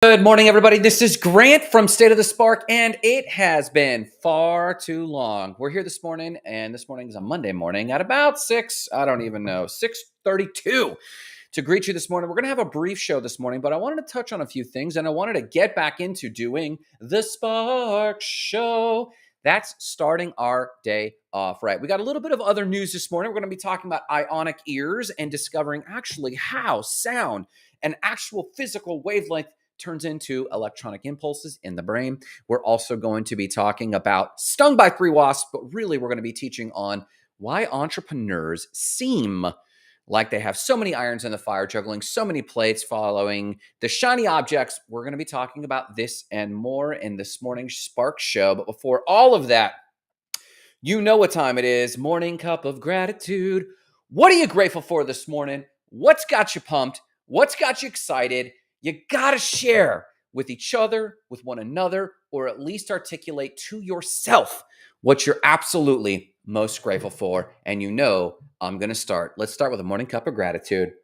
Good morning, everybody. This is Grant from State of the Spark, and it has been far too long. We're here this morning, and this morning is a Monday morning at about 6:32 to greet you this morning. We're going to have a brief show this morning, but I wanted to touch on a few things, and I wanted to get back into doing the Spark Show. That's starting our day off right. We got a little bit of other news this morning. We're going to be talking about Ionic Ears and discovering actually how sound, an actual physical wavelength, turns into electronic impulses in the brain. We're also going to be talking about Stung by 3 Wasps, but really we're going to be teaching on why entrepreneurs seem like they have so many irons in the fire, juggling so many plates, following the shiny objects. We're going to be talking about this and more in this morning's Spark Show. But before all of that, you know what time it is. Morning cup of gratitude. What are you grateful for this morning? What's got you pumped? What's got you excited? You got to share with each other, with one another, or at least articulate to yourself what you're absolutely most grateful for. And you know, I'm going to start. Let's start with a morning cup of gratitude.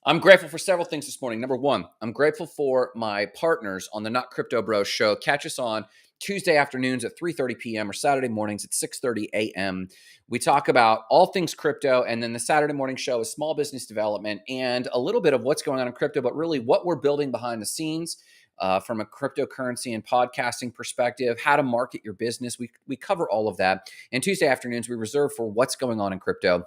I'm grateful for several things this morning. Number one, I'm grateful for my partners on the Not Crypto Bros show. Catch us on Tuesday afternoons at 3:30 p.m. or Saturday mornings at 6:30 a.m. We talk about all things crypto, and then the Saturday morning show is small business development and a little bit of what's going on in crypto, but really what we're building behind the scenes from a cryptocurrency and podcasting perspective, how to market your business. We cover all of that. And Tuesday afternoons, we reserve for what's going on in crypto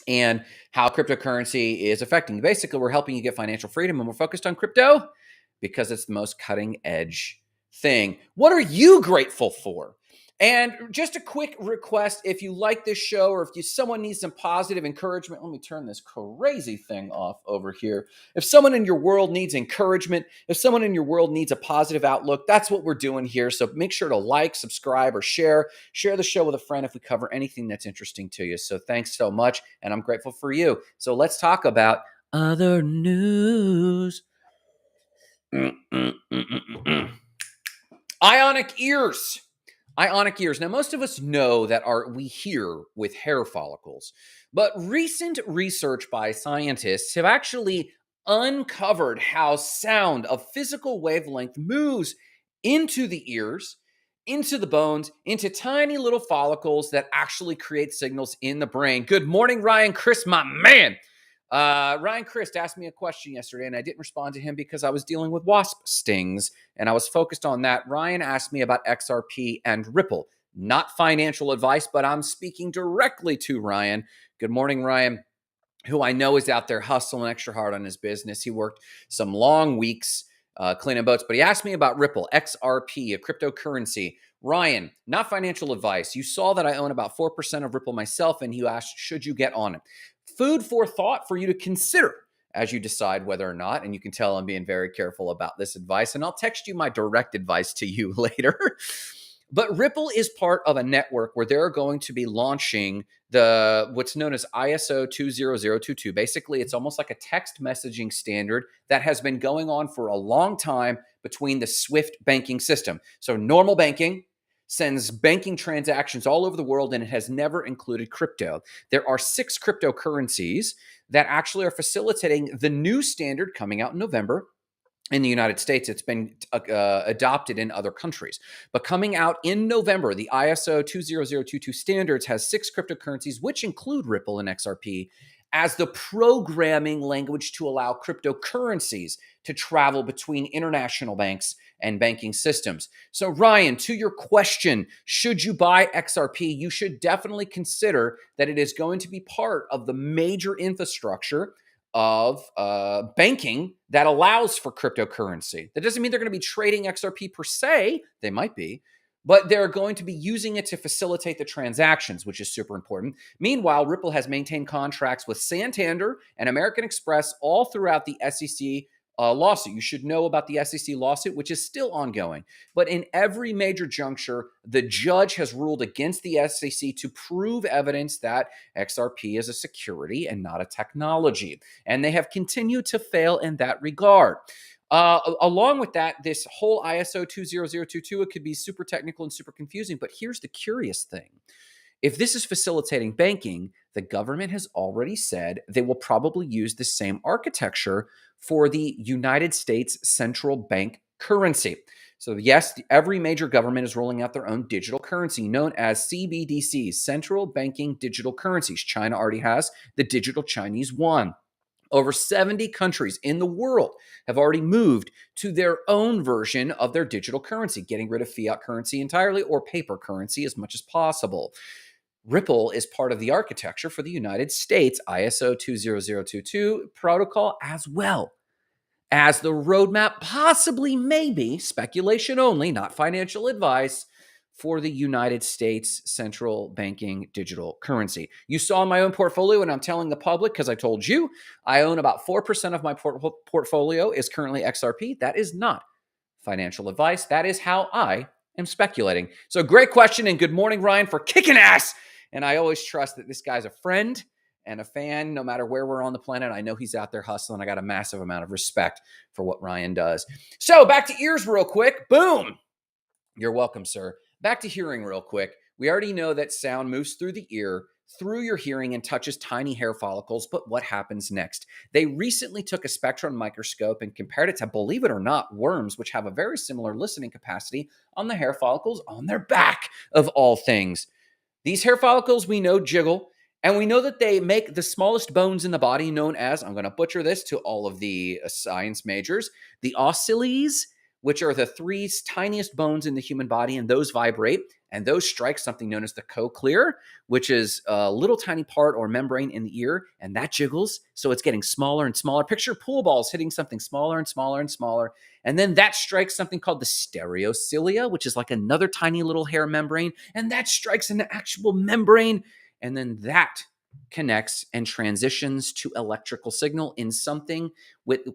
and how cryptocurrency is affecting you. Basically, we're helping you get financial freedom, and we're focused on crypto because it's the most cutting edge thing. What are you grateful for? And just a quick request, if you like this show or if someone needs some positive encouragement, let me turn this crazy thing off over here. If someone in your world needs encouragement, if someone in your world needs a positive outlook, that's what we're doing here. So make sure to like, subscribe, or share the show with a friend if we cover anything that's interesting to you. So thanks so much, and I'm grateful for you. So let's talk about other news. Ionic Ears. Ionic Ears. Now, most of us know that we hear with hair follicles, but recent research by scientists have actually uncovered how sound, a physical wavelength, moves into the ears, into the bones, into tiny little follicles that actually create signals in the brain. Good morning, Ryan Chris, my man. Ryan Christ asked me a question yesterday, and I didn't respond to him because I was dealing with wasp stings, and I was focused on that. Ryan asked me about XRP and Ripple. Not financial advice, but I'm speaking directly to Ryan. Good morning, Ryan, who I know is out there hustling extra hard on his business. He worked some long weeks cleaning boats, but he asked me about Ripple, XRP, a cryptocurrency. Ryan, not financial advice. You saw that I own about 4% of Ripple myself, and you asked, should you get on it? Food for thought for you to consider as you decide whether or not, and you can tell I'm being very careful about this advice, and I'll text you my direct advice to you later. But Ripple is part of a network where they're going to be launching what's known as ISO 20022. Basically, it's almost like a text messaging standard that has been going on for a long time between the SWIFT banking system. So normal banking sends banking transactions all over the world, and it has never included crypto. There are 6 cryptocurrencies that actually are facilitating the new standard coming out in November. In the United States, it's been adopted in other countries. But coming out in November, the ISO 20022 standards has 6 cryptocurrencies, which include Ripple and XRP, as the programming language to allow cryptocurrencies to travel between international banks and banking systems. So Ryan, to your question, should you buy XRP? You should definitely consider that it is going to be part of the major infrastructure of banking that allows for cryptocurrency. That doesn't mean they're going to be trading XRP per se. They might be, but they're going to be using it to facilitate the transactions, which is super important. Meanwhile, Ripple has maintained contracts with Santander and American Express all throughout the SEC lawsuit. You should know about the SEC lawsuit, which is still ongoing. But in every major juncture, the judge has ruled against the SEC to prove evidence that XRP is a security and not a technology. And they have continued to fail in that regard. Along with that, this whole ISO 20022, it could be super technical and super confusing. But here's the curious thing. If this is facilitating banking, the government has already said they will probably use the same architecture for the United States central bank currency. So, yes, every major government is rolling out their own digital currency known as CBDCs, central banking digital currencies. China already has the digital Chinese yuan. Over 70 countries in the world have already moved to their own version of their digital currency, getting rid of fiat currency entirely or paper currency as much as possible. Ripple is part of the architecture for the United States ISO 20022 protocol as well as the roadmap, possibly, maybe, speculation only, not financial advice, for the United States central banking digital currency. You saw in my own portfolio, and I'm telling the public because I told you, I own about 4% of my portfolio is currently XRP. That is not financial advice. That is how I am speculating. So great question, and good morning, Ryan, for kicking ass. And I always trust that this guy's a friend and a fan, no matter where we're on the planet. I know he's out there hustling. I got a massive amount of respect for what Ryan does. So back to ears real quick. Boom. You're welcome, sir. Back to hearing real quick. We already know that sound moves through the ear, through your hearing, and touches tiny hair follicles. But what happens next? They recently took a spectrum microscope and compared it to, believe it or not, worms, which have a very similar listening capacity on the hair follicles on their back, of all things. These hair follicles, we know, jiggle. And we know that they make the smallest bones in the body known as, I'm going to butcher this to all of the science majors, the ocelles, which are the three tiniest bones in the human body, and those vibrate, and those strike something known as the cochlear, which is a little tiny part or membrane in the ear, and that jiggles, so it's getting smaller and smaller. Picture pool balls hitting something smaller and smaller and smaller, and then that strikes something called the stereocilia, which is like another tiny little hair membrane, and that strikes an actual membrane, and then that connects and transitions to electrical signal in something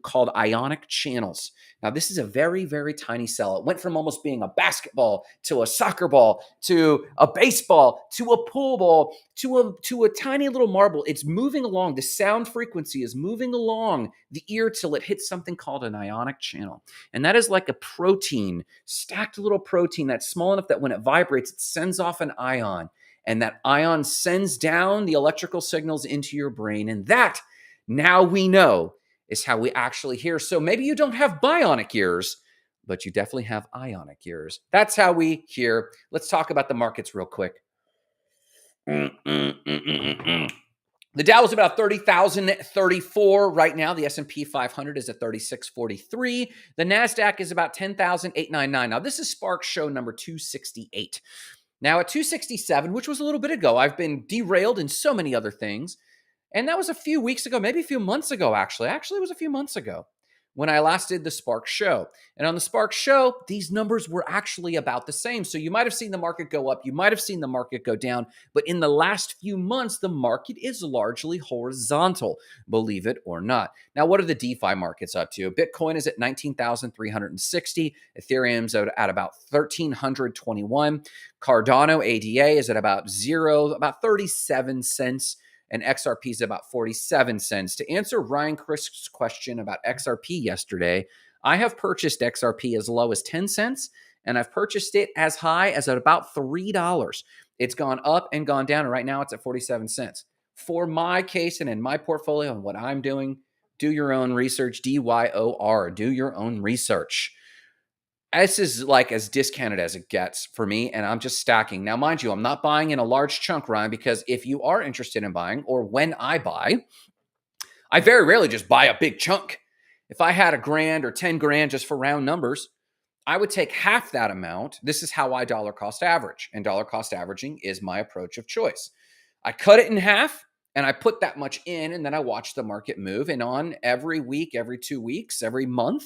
called ionic channels. Now, this is a very, very tiny cell. It went from almost being a basketball to a soccer ball to a baseball to a pool ball to a tiny little marble. It's moving along. The sound frequency is moving along the ear till it hits something called an ionic channel. And that is like a protein, stacked little protein that's small enough that when it vibrates, it sends off an ion. And that ion sends down the electrical signals into your brain. And that, now we know, is how we actually hear. So maybe you don't have bionic ears, but you definitely have ionic ears. That's how we hear. Let's talk about the markets real quick. The Dow is about 30,034 right now. The S&P 500 is at 3643. The NASDAQ is about 10,899. Now, this is Spark Show number 268. Now, at 267, which was a little bit ago, I've been derailed in so many other things. And that was a few weeks ago, maybe a few months ago, actually. Actually, it was a few months ago when I last did the Spark Show. And on the Spark Show, these numbers were actually about the same. So you might have seen the market go up. You might have seen the market go down. But in the last few months, the market is largely horizontal, believe it or not. Now, what are the DeFi markets up to? Bitcoin is at 19,360. Ethereum's at about 1,321. Cardano ADA is at about 37 cents. And XRP is about 47 cents. To answer Ryan Crisp's question about XRP yesterday, I have purchased XRP as low as 10 cents, and I've purchased it as high as at about $3. It's gone up and gone down, and right now it's at 47 cents. For my case and in my portfolio and what I'm doing, do your own research, DYOR, do your own research. This is like as discounted as it gets for me, and I'm just stacking. Now, mind you, I'm not buying in a large chunk, Ryan, because if you are interested in buying, or when I buy, I very rarely just buy a big chunk. If I had $1,000 or 10 grand just for round numbers, I would take half that amount. This is how I dollar cost average, and dollar cost averaging is my approach of choice. I cut it in half, and I put that much in, and then I watch the market move, and on every week, every 2 weeks, every month,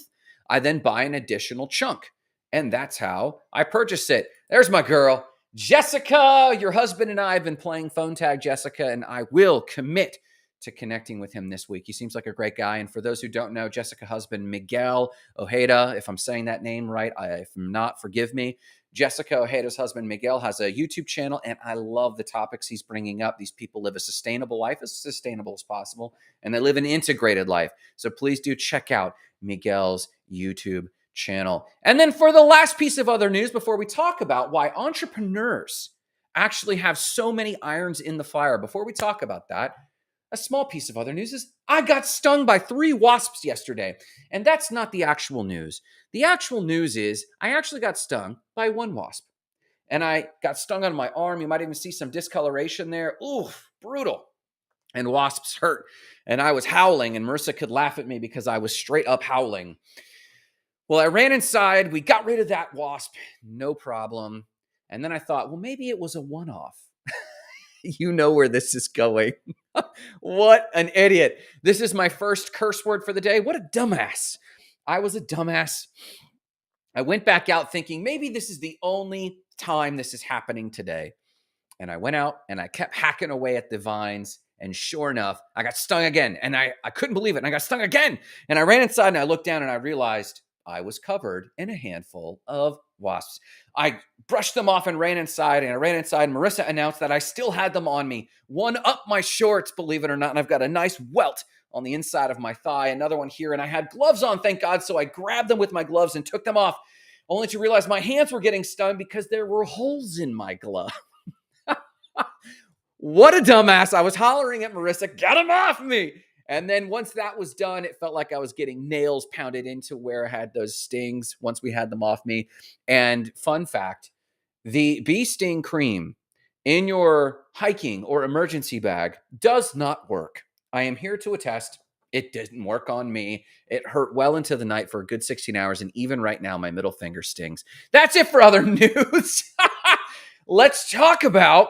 I then buy an additional chunk. And that's how I purchase it. There's my girl, Jessica. Your husband and I have been playing phone tag, Jessica, and I will commit to connecting with him this week. He seems like a great guy. And for those who don't know, Jessica's husband, Miguel Ojeda, if I'm saying that name right, if I'm not, forgive me. Jessica Ojeda's husband, Miguel, has a YouTube channel, and I love the topics he's bringing up. These people live a sustainable life, as sustainable as possible, and they live an integrated life. So please do check out Miguel's YouTube channel. And then for the last piece of other news, before we talk about why entrepreneurs actually have so many irons in the fire. Before we talk about that, a small piece of other news is I got stung by 3 wasps yesterday. And that's not the actual news. The actual news is I actually got stung by 1 wasp. And I got stung on my arm. You might even see some discoloration there. Ooh, brutal. And wasps hurt. And I was howling, and Marissa could laugh at me because I was straight up howling. Well, I ran inside. We got rid of that wasp. No problem. And then I thought, well, maybe it was a one-off. You know where this is going. What an idiot. This is my first curse word for the day. What a dumbass. I was a dumbass. I went back out thinking maybe this is the only time this is happening today. And I went out and I kept hacking away at the vines. And sure enough, I got stung again. And I couldn't believe it. And I got stung again. And I ran inside and I looked down and I realized I was covered in a handful of wasps. I brushed them off and ran inside. And I ran inside and Marissa announced that I still had them on me. One up my shorts, believe it or not. And I've got a nice welt on the inside of my thigh. Another one here. And I had gloves on, thank God. So I grabbed them with my gloves and took them off, only to realize my hands were getting stung because there were holes in my glove. What a dumbass. I was hollering at Marissa, get him off me. And then once that was done, it felt like I was getting nails pounded into where I had those stings once we had them off me. And fun fact, the bee sting cream in your hiking or emergency bag does not work. I am here to attest. It didn't work on me. It hurt well into the night for a good 16 hours. And even right now, my middle finger stings. That's it for other news. Let's talk about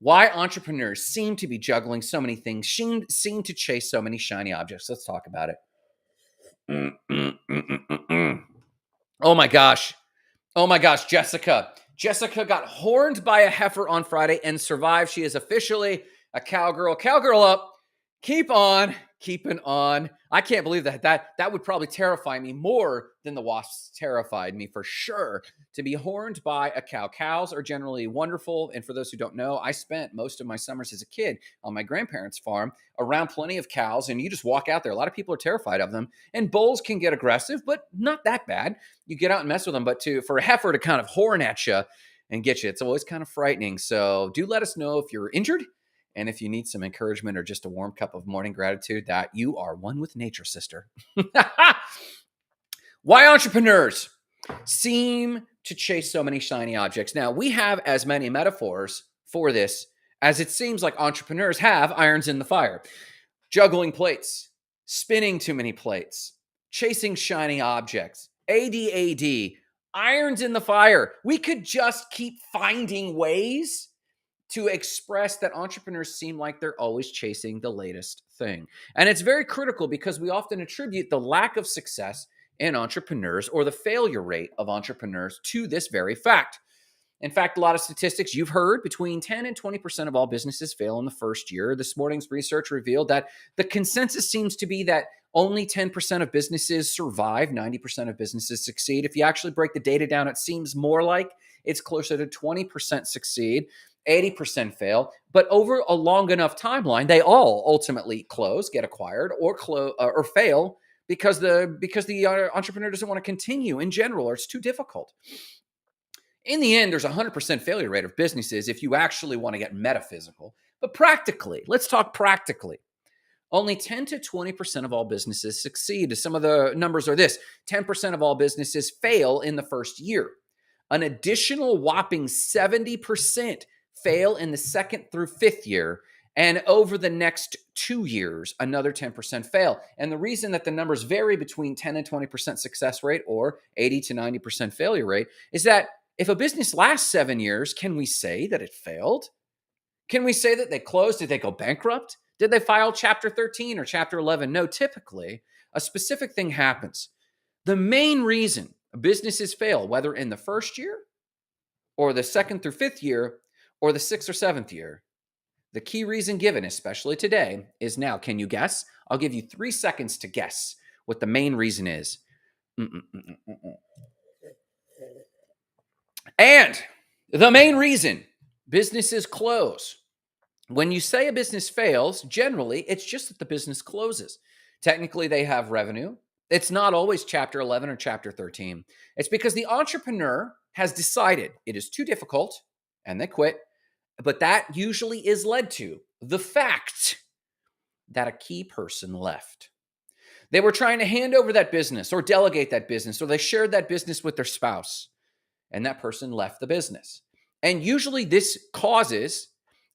why entrepreneurs seem to be juggling so many things, seem to chase so many shiny objects. Let's talk about it. Oh my gosh. Oh my gosh, Jessica. Jessica got horned by a heifer on Friday and survived. She is officially a cowgirl. Cowgirl up. Keep on keeping on. I can't believe that. That would probably terrify me more than the wasps terrified me, for sure. To be horned by a cow. Cows are generally wonderful. And for those who don't know, I spent most of my summers as a kid on my grandparents' farm around plenty of cows. And you just walk out there. A lot of people are terrified of them. And bulls can get aggressive, but not that bad. You get out and mess with them. But for a heifer to kind of horn at you and get you, it's always kind of frightening. So do let us know if you're injured. And if you need some encouragement or just a warm cup of morning gratitude, that you are one with nature, sister. Why entrepreneurs seem to chase so many shiny objects. Now, we have as many metaphors for this as it seems like entrepreneurs have irons in the fire. Juggling plates, spinning too many plates, chasing shiny objects, ADAD, irons in the fire. We could just keep finding ways to express that entrepreneurs seem like they're always chasing the latest thing. And it's very critical because we often attribute the lack of success in entrepreneurs or the failure rate of entrepreneurs to this very fact. In fact, a lot of statistics you've heard, between 10 and 20% of all businesses fail in the first year. This morning's research revealed that the consensus seems to be that only 10% of businesses survive, 90% of businesses succeed. If you actually break the data down, it seems more like it's closer to 20% succeed, 80% fail, but over a long enough timeline, they all ultimately close, get acquired, or fail because the entrepreneur doesn't want to continue in general, or it's too difficult. In the end, there's a 100% failure rate of businesses if you actually want to get metaphysical. But practically, let's talk practically. Only 10 to 20% of all businesses succeed. Some of the numbers are this: 10% of all businesses fail in the first year. An additional whopping 70% fail in the second through fifth year. And over the next 2 years, another 10% fail. And the reason that the numbers vary between 10 and 20% success rate or 80 to 90% failure rate is that if a business lasts 7 years, can we say that it failed? Can we say that they closed? Did they go bankrupt? Did they file Chapter 13 or Chapter 11? No, typically, a specific thing happens. The main reason businesses fail, whether in the first year or the second through fifth year or the sixth or seventh year, the key reason given, especially today, is now. Can you guess? I'll give you 3 seconds to guess what the main reason is. And the main reason businesses close. When you say a business fails, generally, it's just that the business closes. Technically, they have revenue. It's not always Chapter 11 or Chapter 13. It's because the entrepreneur has decided it is too difficult and they quit. But that usually is led to the fact that a key person left. They were trying to hand over that business or delegate that business, or they shared that business with their spouse, and that person left the business. And usually this causes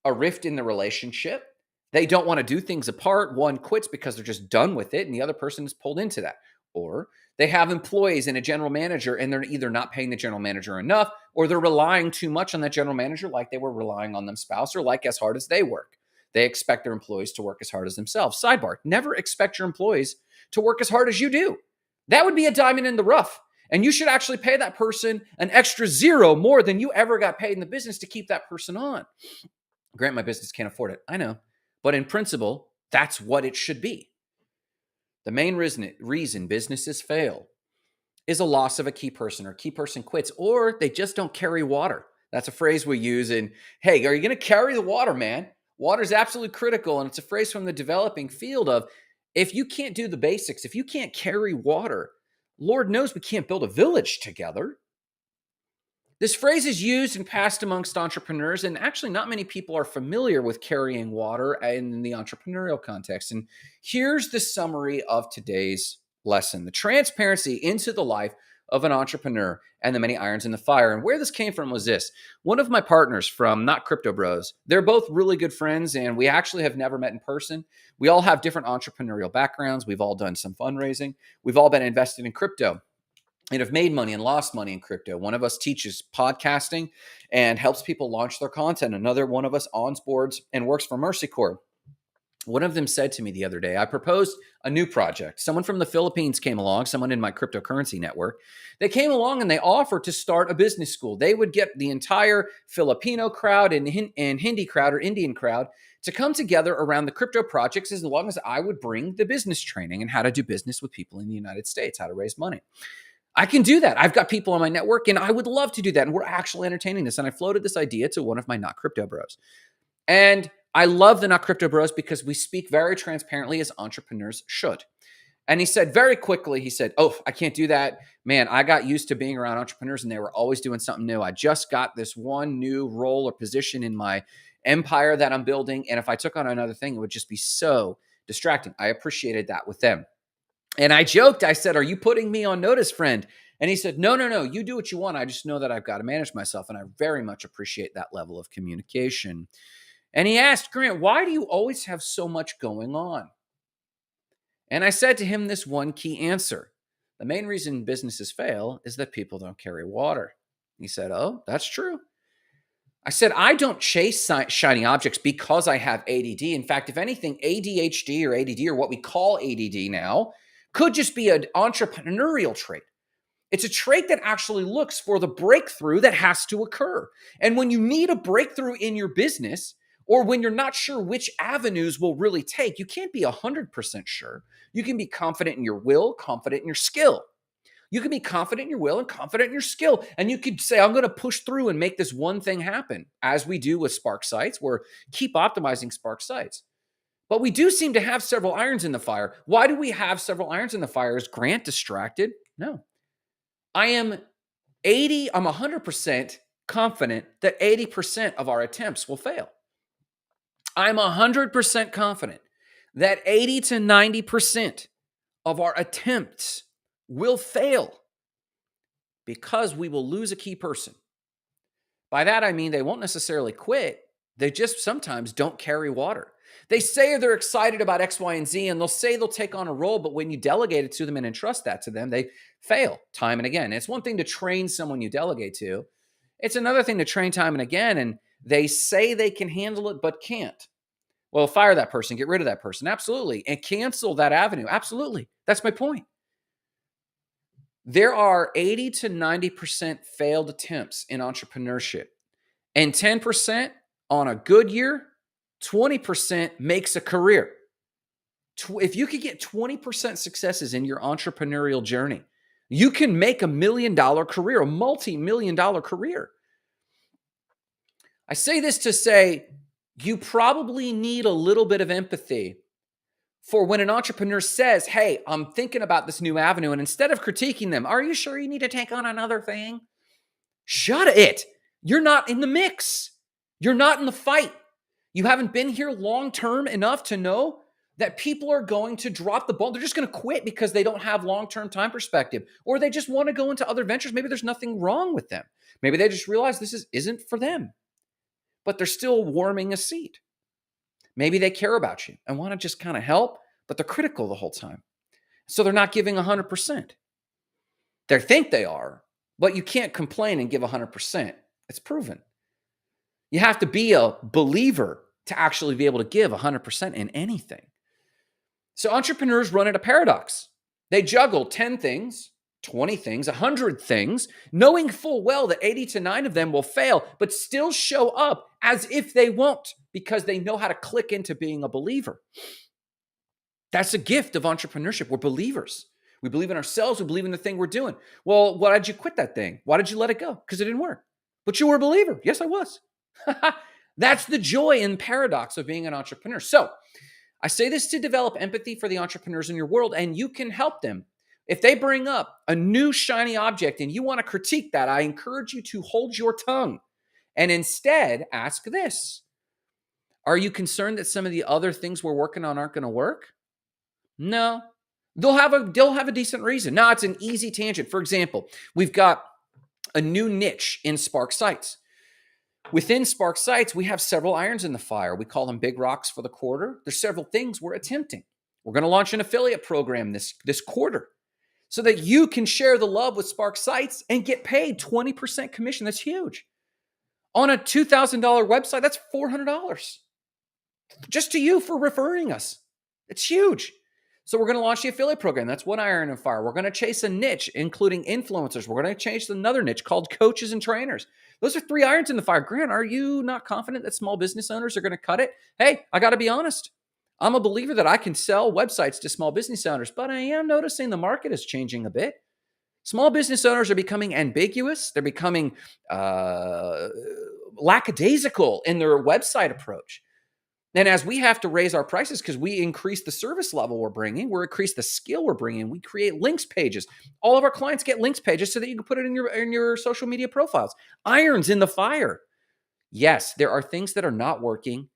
a rift in the relationship. They don't want to do things apart. One quits because they're just done with it, and the other person is pulled into that. Or they have employees and a general manager, and they're either not paying the general manager enough, or they're relying too much on that general manager, like they were relying on them spouse, or like as hard as they work. They expect their employees to work as hard as themselves. Sidebar, never expect your employees to work as hard as you do. That would be a diamond in the rough. And you should actually pay that person an extra zero more than you ever got paid in the business to keep that person on. Grant, my business can't afford it. I know. But in principle, that's what it should be. The main reason businesses fail is a loss of a key person, or a key person quits, or they just don't carry water. That's a phrase we use in, hey, are you going to carry the water, man? Water is absolutely critical. And it's a phrase from the developing field of, if you can't do the basics, if you can't carry water, Lord knows we can't build a village together. This phrase is used and passed amongst entrepreneurs, and actually not many people are familiar with carrying water in the entrepreneurial context. And here's the summary of today's lesson: the transparency into the life of an entrepreneur and the many irons in the fire. And where this came from was this. One of my partners from Not Crypto Bros, they're both really good friends, and we actually have never met in person. We all have different entrepreneurial backgrounds. We've all done some fundraising. We've all been invested in crypto and have made money and lost money in crypto. One of us teaches podcasting and helps people launch their content. Another one of us owns boards and works for Mercy Corps. One of them said to me the other day, I proposed a new project. Someone from the Philippines came along, someone in my cryptocurrency network. They came along and they offered to start a business school. They would get the entire Filipino crowd and Hindi crowd or Indian crowd to come together around the crypto projects, as long as I would bring the business training and how to do business with people in the United States, how to raise money. I can do that. I've got people on my network, and I would love to do that. And we're actually entertaining this. And I floated this idea to one of my Not Crypto Bros. And I love the Not Crypto Bros because we speak very transparently, as entrepreneurs should. And he said very quickly, he said, oh, I can't do that. Man, I got used to being around entrepreneurs and they were always doing something new. I just got this one new role or position in my empire that I'm building. And if I took on another thing, it would just be so distracting. I appreciated that with them. And I joked, I said, are you putting me on notice, friend? And he said, no, you do what you want. I just know that I've got to manage myself. And I very much appreciate that level of communication. And he asked, Grant, why do you always have so much going on? And I said to him this one key answer: the main reason businesses fail is that people don't carry water. He said, oh, that's true. I said, I don't chase shiny objects because I have ADD. In fact, if anything, ADHD or ADD, or what we call ADD now, could just be an entrepreneurial trait. It's a trait that actually looks for the breakthrough that has to occur. And when you need a breakthrough in your business, or when you're not sure which avenues will really take, you can't be 100% sure. You can be confident in your will, confident in your skill. You can be confident in your will and confident in your skill. And you could say, I'm going to push through and make this one thing happen, as we do with Spark Sites. We're keep optimizing Spark Sites. But we do seem to have several irons in the fire. Why do we have several irons in the fire? Is Grant distracted? No. I'm 100% confident that 80% of our attempts will fail. I'm 100% confident that 80 to 90% of our attempts will fail because we will lose a key person. By that, I mean they won't necessarily quit. They just sometimes don't carry water. They say they're excited about X, Y, and Z, and they'll say they'll take on a role, but when you delegate it to them and entrust that to them, they fail time and again. It's one thing to train someone you delegate to. It's another thing to train time and again, and they say they can handle it, but can't. Well, fire that person, get rid of that person. Absolutely. And cancel that avenue. Absolutely. That's my point. There are 80 to 90% failed attempts in entrepreneurship, and 10% on a good year, 20% makes a career. If you could get 20% successes in your entrepreneurial journey, you can make $1 million career, a multi-million dollar career. I say this to say, you probably need a little bit of empathy for when an entrepreneur says, hey, I'm thinking about this new avenue. And instead of critiquing them, are you sure you need to take on another thing? Shut it. You're not in the mix. You're not in the fight. You haven't been here long term enough to know that people are going to drop the ball. They're just going to quit because they don't have long-term time perspective, or they just want to go into other ventures. Maybe there's nothing wrong with them. Maybe they just realize this isn't for them, but they're still warming a seat. Maybe they care about you and want to just kind of help, but they're critical the whole time. So they're not giving 100%. They think they are, but you can't complain and give 100%. It's proven. You have to be a believer to actually be able to give 100% in anything. So entrepreneurs run at a paradox. They juggle 10 things, 20 things, 100 things, knowing full well that 80 to 9 of them will fail, but still show up as if they won't because they know how to click into being a believer. That's a gift of entrepreneurship. We're believers. We believe in ourselves. We believe in the thing we're doing. Well, why did you quit that thing? Why did you let it go? Because it didn't work. But you were a believer. Yes, I was. That's the joy and paradox of being an entrepreneur. So I say this to develop empathy for the entrepreneurs in your world, and you can help them. If they bring up a new shiny object and you want to critique that, I encourage you to hold your tongue and instead ask this. Are you concerned that some of the other things we're working on aren't going to work? No. They'll have a decent reason. Now, it's an easy tangent. For example, we've got a new niche in Spark Sites. Within Spark Sites, we have several irons in the fire. We call them big rocks for the quarter. There's several things we're attempting. We're going to launch an affiliate program this quarter so that you can share the love with Spark Sites and get paid 20% commission. That's huge. On a $2,000 website, that's $400 just to you for referring us. It's huge. So we're going to launch the affiliate program. That's one iron in the fire. We're going to chase a niche, including influencers. We're going to chase another niche called coaches and trainers. Those are 3 irons in the fire. Grant, are you not confident that small business owners are going to cut it? Hey, I got to be honest. I'm a believer that I can sell websites to small business owners, but I am noticing the market is changing a bit. Small business owners are becoming ambiguous. They're becoming lackadaisical in their website approach. And as we have to raise our prices because we increase the service level we're bringing, we increase the skill we're bringing, we create links pages. All of our clients get links pages so that you can put it in your social media profiles. Irons in the fire. Yes, there are things that are not working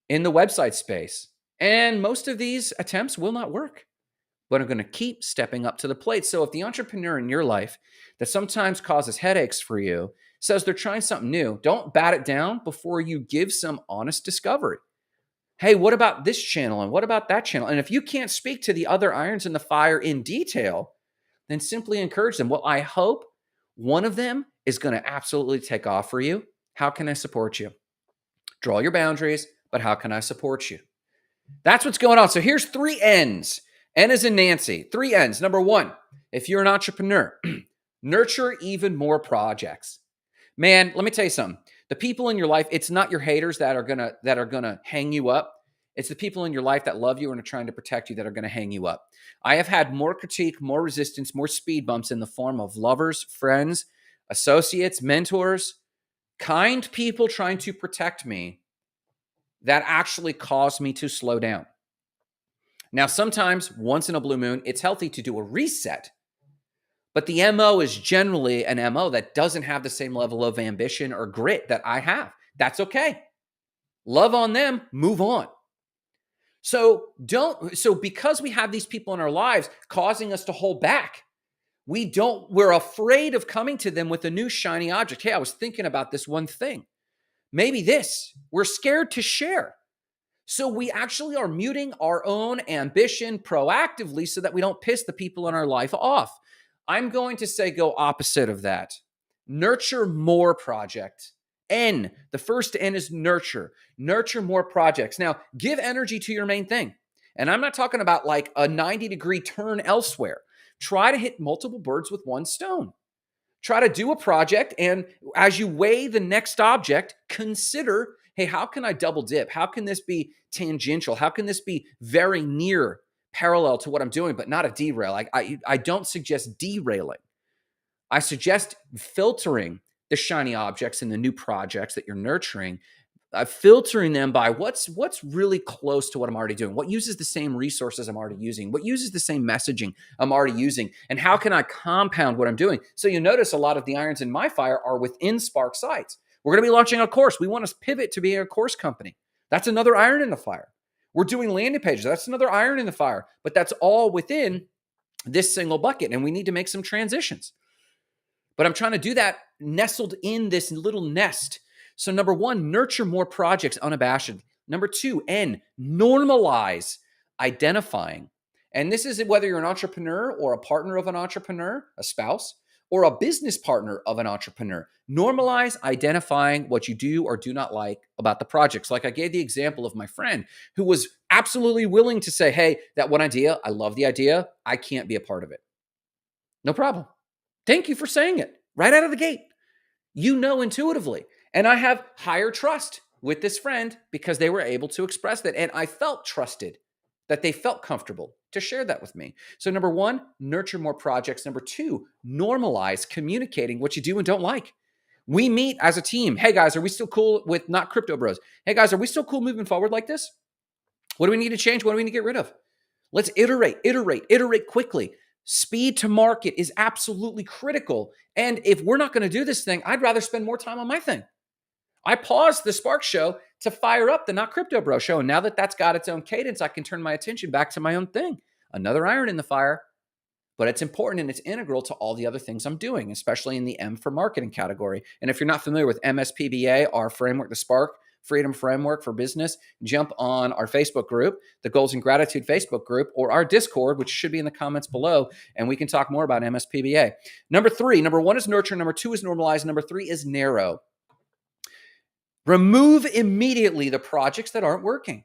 in the website space. And most of these attempts will not work. But I'm going to keep stepping up to the plate. So if the entrepreneur in your life that sometimes causes headaches for you says they're trying something new, don't bat it down before you give some honest discovery. Hey, what about this channel? And what about that channel? And if you can't speak to the other irons in the fire in detail, then simply encourage them. Well, I hope one of them is going to absolutely take off for you. How can I support you? Draw your boundaries, but how can I support you? That's what's going on. So here's 3 N's. N as in Nancy. 3 N's. Number 1, if you're an entrepreneur, nurture even more projects. Man, let me tell you something. The people in your life, it's not your haters that are gonna hang you up. It's the people in your life that love you and are trying to protect you that are going to hang you up. I have had more critique, more resistance, more speed bumps in the form of lovers, friends, associates, mentors, kind people trying to protect me that actually caused me to slow down. Now, sometimes, once in a blue moon, it's healthy to do a reset. But the MO is generally an MO that doesn't have the same level of ambition or grit that I have. That's okay. Love on them, move on. So because we have these people in our lives causing us to hold back, we're afraid of coming to them with a new shiny object. Hey, I was thinking about this one thing. Maybe this. We're scared to share. So we actually are muting our own ambition proactively so that we don't piss the people in our life off. I'm going to say go opposite of that. Nurture more projects. N, the first N is nurture. Nurture more projects. Now, give energy to your main thing. And I'm not talking about like a 90-degree turn elsewhere. Try to hit multiple birds with one stone. Try to do a project, and as you weigh the next object, consider, hey, how can I double dip? How can this be tangential? How can this be very near parallel to what I'm doing, but not a derail? I don't suggest derailing. I suggest filtering the shiny objects and the new projects that you're nurturing filtering them by what's really close to what I'm already doing, what uses the same resources I'm already using, what uses the same messaging I'm already using, and how can I compound what I'm doing. So you notice a lot of the irons in my fire are within Spark sites. We're going to be launching a course. We want to pivot to being a course company. That's another iron in the fire. We're doing landing pages. That's another iron in the fire. But that's all within this single bucket, and we need to make some transitions. But I'm trying to do that nestled in this little nest. So number one, nurture more projects unabashedly. Number two, normalize identifying. And this is whether you're an entrepreneur or a partner of an entrepreneur, a spouse, or a business partner of an entrepreneur. Normalize identifying what you do or do not like about the projects. Like I gave the example of my friend who was absolutely willing to say, hey, that one idea, I love the idea. I can't be a part of it. No problem. Thank you for saying it right out of the gate. You know intuitively. And I have higher trust with this friend because they were able to express that. And I felt trusted, that they felt comfortable to share that with me. So number one, nurture more projects. Number two, normalize communicating what you do and don't like. We meet as a team. Hey guys, are we still cool with not crypto bros? Hey guys, are we still cool moving forward like this? What do we need to change? What do we need to get rid of? Let's iterate quickly. Speed to market is absolutely critical. And if we're not going to do this thing, I'd rather spend more time on my thing. I paused the Spark show to fire up the Not Crypto Bro show. And now that that's got its own cadence, I can turn my attention back to my own thing. Another iron in the fire. But it's important and it's integral to all the other things I'm doing, especially in the M for marketing category. And if you're not familiar with MSPBA, our framework, the Spark Freedom Framework for Business, jump on our Facebook group, the Goals and Gratitude Facebook group, or our Discord, which should be in the comments below, and we can talk more about MSPBA. Number one is nurture. Number two is normalize. Number three is narrow. Remove immediately the projects that aren't working.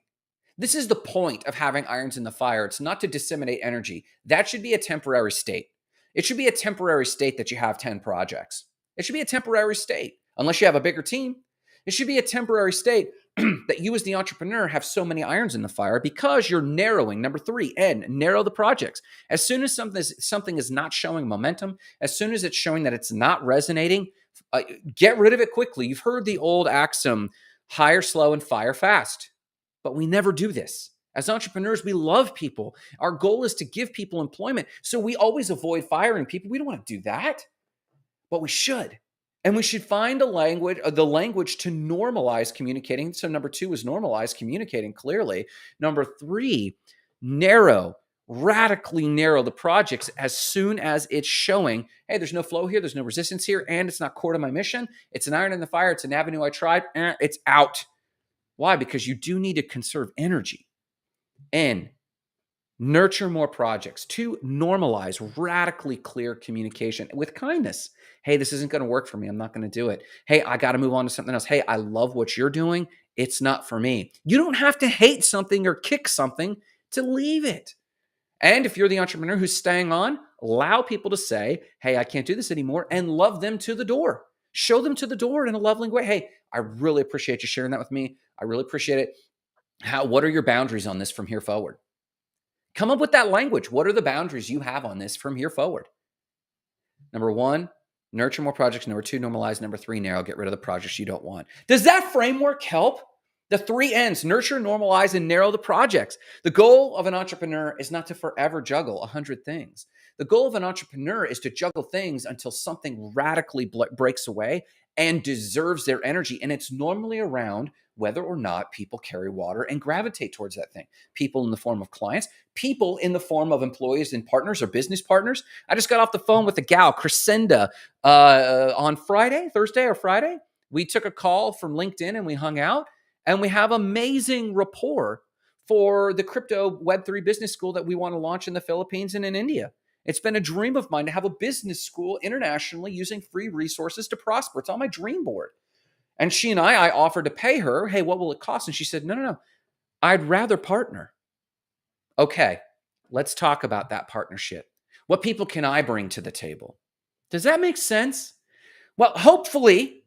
This is the point of having irons in the fire. It's not to disseminate energy. That should be a temporary state. It should be a temporary state that you have 10 projects. It should be a temporary state, unless you have a bigger team. It should be a temporary state that you as the entrepreneur have so many irons in the fire because you're narrowing. Number three, narrow the projects. As soon as something is not showing momentum, as soon as it's showing that it's not resonating, get rid of it quickly. You've heard the old axiom, hire slow and fire fast. But we never do this. As entrepreneurs, we love people. Our goal is to give people employment. So we always avoid firing people. We don't want to do that, but we should. And we should find the language to normalize communicating. So number two is normalize communicating clearly. Number three, radically narrow the projects as soon as it's showing, hey, there's no flow here, there's no resistance here, and it's not core to my mission. It's an iron in the fire. It's an avenue I tried. It's out. Why? Because you do need to conserve energy. And nurture more projects. Two, normalize radically clear communication with kindness. Hey, this isn't going to work for me. I'm not going to do it. Hey, I got to move on to something else. Hey, I love what you're doing. It's not for me. You don't have to hate something or kick something to leave it. And if you're the entrepreneur who's staying on, allow people to say, hey, I can't do this anymore, and love them to the door. Show them to the door in a loving way. Hey, I really appreciate you sharing that with me. I really appreciate it. What are your boundaries on this from here forward? Come up with that language. What are the boundaries you have on this from here forward? Number one, nurture more projects. Number two, normalize. Number three, narrow. Get rid of the projects you don't want. Does that framework help? The three N's, nurture, normalize, and narrow the projects. The goal of an entrepreneur is not to forever juggle 100 things. The goal of an entrepreneur is to juggle things until something radically breaks away and deserves their energy. And it's normally around whether or not people carry water and gravitate towards that thing. People in the form of clients, people in the form of employees and partners or business partners. I just got off the phone with a gal, Crescenda, on Thursday or Friday. We took a call from LinkedIn and we hung out. And we have amazing rapport for the crypto Web3 business school that we want to launch in the Philippines and in India. It's been a dream of mine to have a business school internationally using free resources to prosper. It's on my dream board. And she and I offered to pay her, hey, what will it cost? And she said, no, I'd rather partner. Okay, let's talk about that partnership. What people can I bring to the table? Does that make sense? Well, hopefully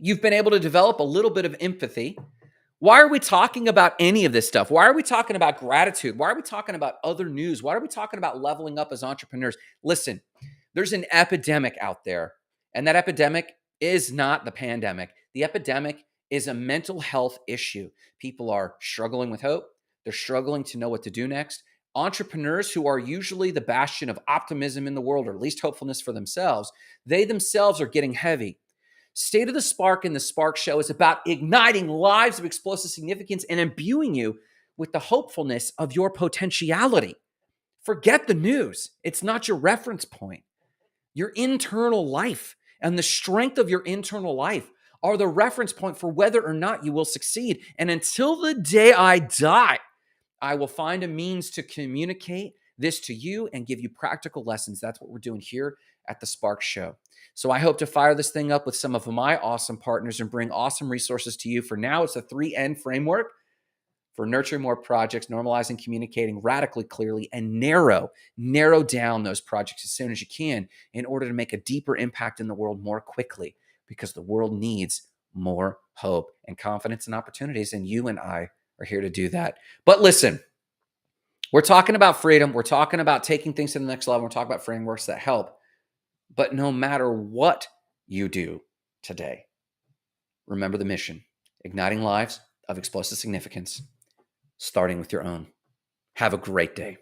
you've been able to develop a little bit of empathy. Why are we talking about any of this stuff? Why are we talking about gratitude? Why are we talking about other news? Why are we talking about leveling up as entrepreneurs? Listen, there's an epidemic out there, and that epidemic is not the pandemic. The epidemic is a mental health issue. People are struggling with hope. They're struggling to know what to do next. Entrepreneurs, who are usually the bastion of optimism in the world, or at least hopefulness for themselves, they themselves are getting heavy. State of the Spark and the Spark Show is about igniting lives of explosive significance and imbuing you with the hopefulness of your potentiality. Forget the news. It's not your reference point. Your internal life and the strength of your internal life are the reference point for whether or not you will succeed. And until the day I die, I will find a means to communicate this to you and give you practical lessons. That's what we're doing here at the Spark Show. So I hope to fire this thing up with some of my awesome partners and bring awesome resources to you. For now, it's a 3N framework for nurturing more projects, normalizing, communicating radically clearly, and narrow down those projects as soon as you can in order to make a deeper impact in the world more quickly, because the world needs more hope and confidence and opportunities, and you and I are here to do that. But listen, we're talking about freedom. We're talking about taking things to the next level. We're talking about frameworks that help. But no matter what you do today, remember the mission: igniting lives of explosive significance, starting with your own. Have a great day.